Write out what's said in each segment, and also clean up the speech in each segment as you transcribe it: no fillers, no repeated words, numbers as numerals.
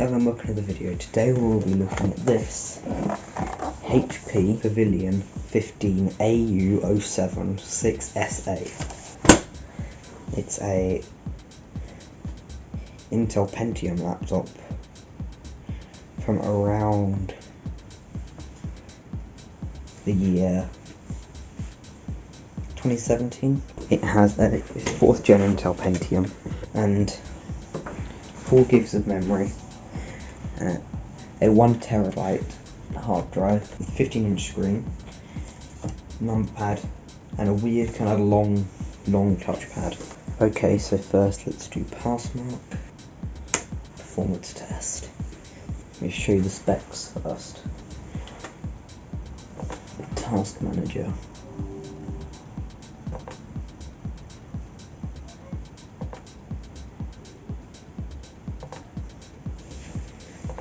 Hello and welcome to the video. Today we will be looking at this HP Pavillion 15 au076sa. It's a Intel Pavillion laptop from around the year 2017. It has a 4th gen Intel Pavillion and 4 gigs of memory, a 1TB hard drive, 15-inch screen, numpad, and a weird kind of long touchpad. Okay, so first let's do passmark, performance test. Let me show you the specs first. Task manager.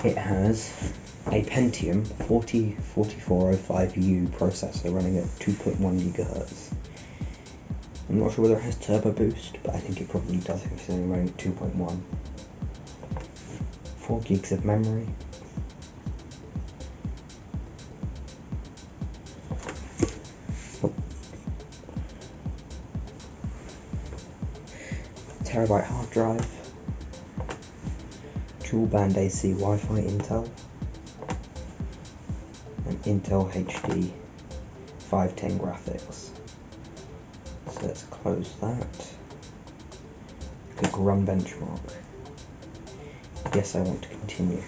It has a Pentium 4405U processor running at 2.1 GHz. I'm not sure whether it has turbo boost, but I think it probably does if it's only running at 2.1. 4 gigs of memory. Terabyte hard drive. Dual band AC Wi-Fi Intel, and Intel HD 510 graphics. So let's close that. Click run benchmark. Yes, I want to continue.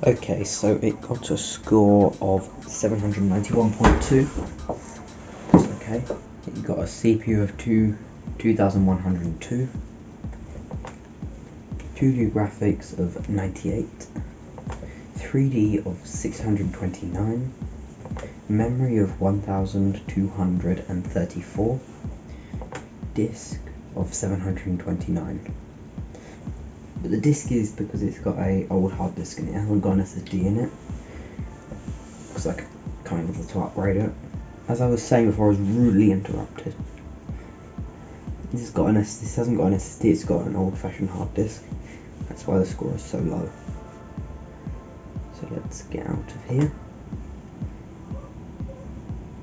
Okay, so it got a score of 791.2. Okay, it got a CPU of 2102, 2D graphics of 98, 3D of 629, memory of 1234, disk of 729. But the disk is because it's got a old hard disk and it hasn't got an SSD in it, because I can't bother to upgrade it. As I was saying before, I was rudely interrupted. This hasn't got an SSD, it's got an old-fashioned hard disk. That's why the score is so low. So let's get out of here.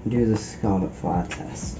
Do the Scarlet Fire test.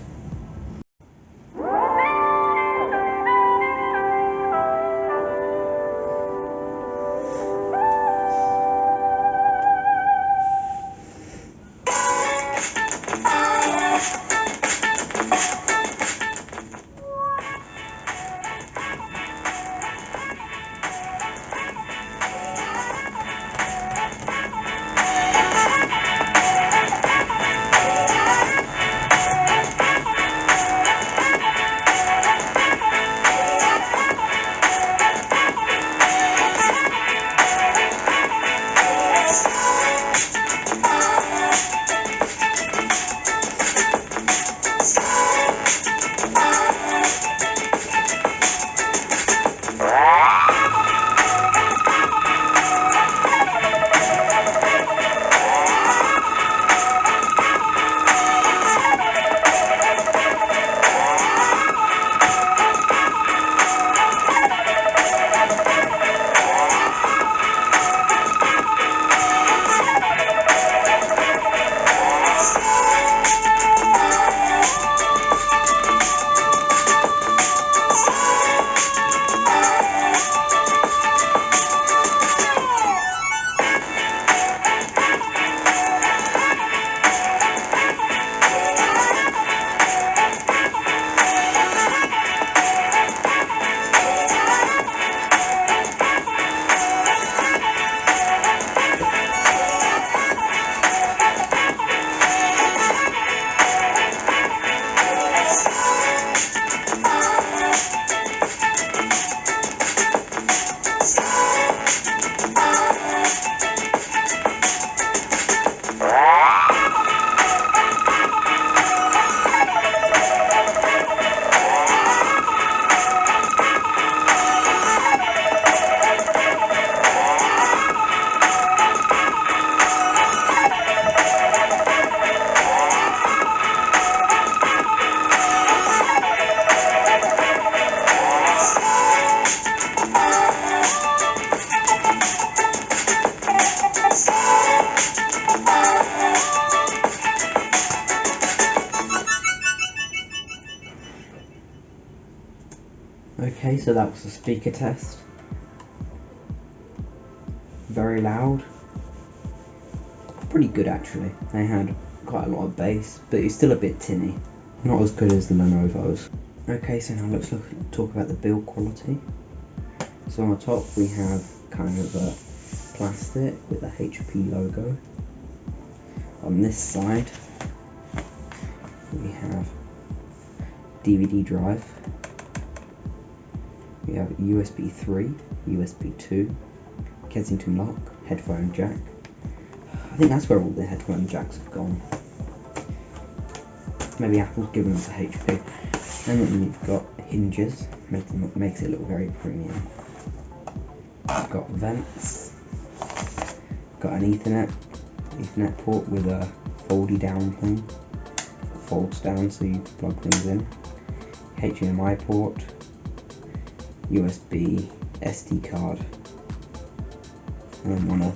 Okay, so that was the speaker test. Very loud. Pretty good actually. They had quite a lot of bass, but it's still a bit tinny. Not as good as the Lenovo's. Okay, so now let's talk about the build quality. So on the top we have kind of a plastic with a HP logo. On this side we have DVD drive. We have USB 3, USB 2, Kensington lock, headphone jack. I think that's where all the headphone jacks have gone. Maybe Apple's given them to HP. And then you've got hinges, makes it look very premium. You've got vents. Got an Ethernet port with a foldy down thing. It folds down so you plug things in. HDMI port. USB, SD card. And then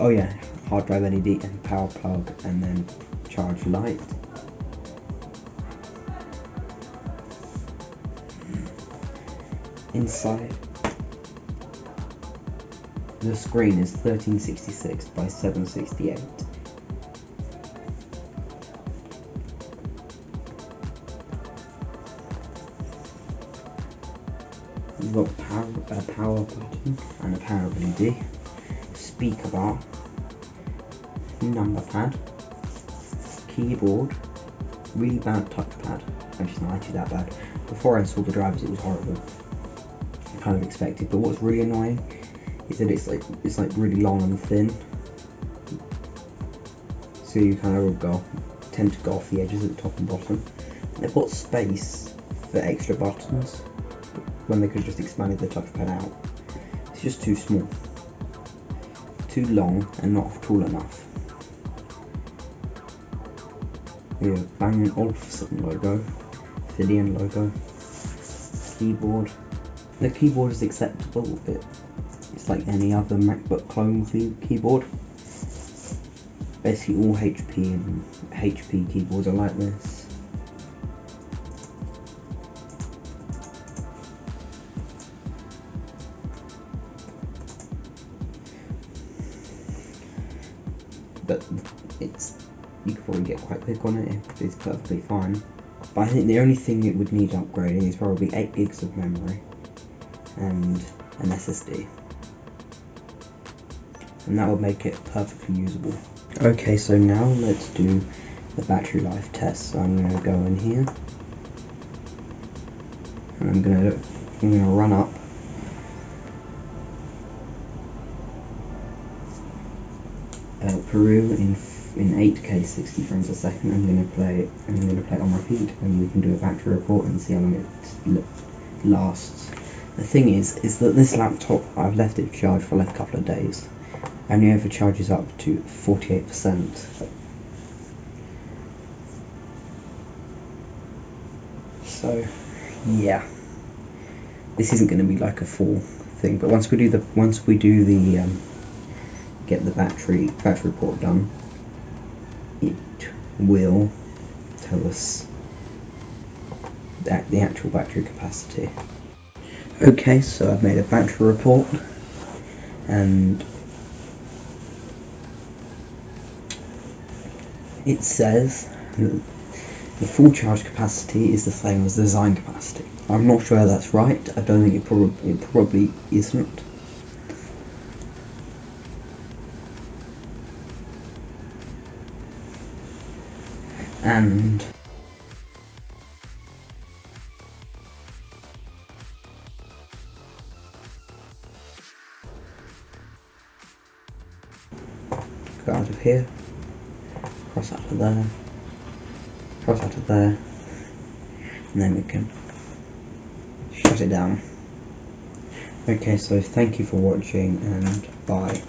oh yeah, hard drive LED and power plug, and then charge light. Inside, the screen is 1366 by 768. You've got a power button and a power LED, speaker bar, number pad, keyboard, really bad touchpad. It's not actually that bad. Before I installed the drivers, it was horrible. I kind of expected, but what's really annoying is that it's like really long and thin, so you kind of tend to go off the edges at the top and bottom. They've got space for extra buttons when they could just expanded the touchpad out. It's just too small, too long, and not tall enough. We have Bang & Olufsen logo, Pavillion logo, keyboard. The keyboard is acceptable. It's like any other MacBook clone keyboard. Basically all HP keyboards are like this. But you could probably get quite quick on it. It's perfectly fine. But I think the only thing it would need upgrading is probably 8 gigs of memory and an SSD, and that would make it perfectly usable. Okay, so now let's do the battery life test. So I'm going to go in here and I'm going to run up Peru in 8K 60 frames a second. I'm going to play it on repeat, and we can do a battery report and see how long it lasts. The thing is that this laptop, I've left it charged for like a couple of days. Only ever charges up to 48%. So yeah, this isn't going to be like a full thing. But once we do the get the battery report done, it will tell us the actual battery capacity. Okay, so I've made a battery report, and it says that the full charge capacity is the same as the design capacity. I'm not sure that's right. I don't think it probably isn't. And go out of here, cross out of there, cross out of there, and then we can shut it down. Okay, so thank you for watching, and bye.